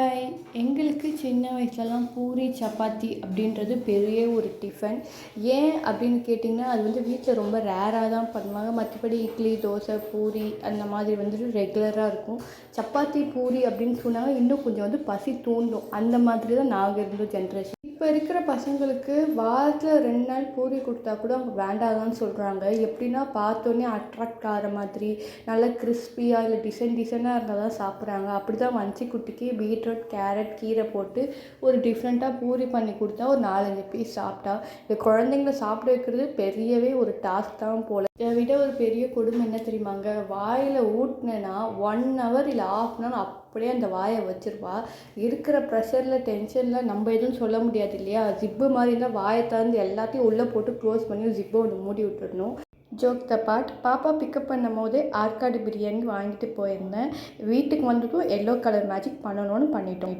Hi! எங்களுக்கு சின்ன வயசுலலாம் பூரி, சப்பாத்தி அப்படின்றது பெரிய ஒரு டிஃபன். ஏன் அப்படின்னு கேட்டிங்கன்னா, அது வீட்ல ரொம்ப ரேரா தான் பண்ணுவாங்க. மத்தபடி இட்லி, தோசை, பூரி அந்த மாதிரி ரெகுலரா இருக்கும். சப்பாத்தி, பூரி அப்படின்னு சொன்னாங்க இன்னும் கொஞ்சம் பசி தூண்டும். அந்த மாதிரி தான் நாங்க இருந்த ஜென்ரேஷன். இப்போ இருக்கிற பசங்களுக்கு வாரத்துல 2 நாள் பூரி குடுத்தா கூட அவங்க வேண்டாதான்னு சொல்றாங்க. எப்படின்னா பார்த்தோன்னே அட்ராக்ட் ஆகுற மாதிரி, நல்லா கிரிஸ்பியா இல்ல டிசைனா இருந்தா தான் சாப்பிட்றாங்க. அப்படிதான் வஞ்சிக்குட்டிக்கு பீட்ரூட், கேரட், கீரை போட்டு ஒரு டிஃப்ரெண்ட்டா பூரி பண்ணி குடுத்தா ஒரு 4, 5 பீஸ் சாப்பிட்டா. இந்த குழந்தைங்கள சாப்பிட வைக்கிறது பெரியவே ஒரு டாஸ்க் தான் போல. இதை விட ஒரு பெரிய கொடுமை என்ன தெரியுமாங்க? வாயில ஊட்டுனேன்னா 1 ஹவர் இல்ல 1/2 அன் ஹவர் அப்படியே அந்த வாயை வச்சிருவா. இருக்கிற ப்ரெஷரில் டென்ஷனில் நம்ம எதுவும் சொல்ல முடியாது இல்லையா? ஜிப்பு மாதிரி இருந்தால் வாயை திறந்து எல்லாத்தையும் உள்ளே போட்டு க்ளோஸ் பண்ணி ஜிப்பை ஒன்று மூடி விட்டுடணும். ஜோக் த பார்ட், பாப்பா பிக்கப் பண்ணும் போதே ஆற்காடு பிரியாணி வாங்கிட்டு போயிருந்தேன். வீட்டுக்கு வந்ததும் எல்லோ கலர் மேஜிக் பண்ணணும்னு பண்ணிட்டோம்.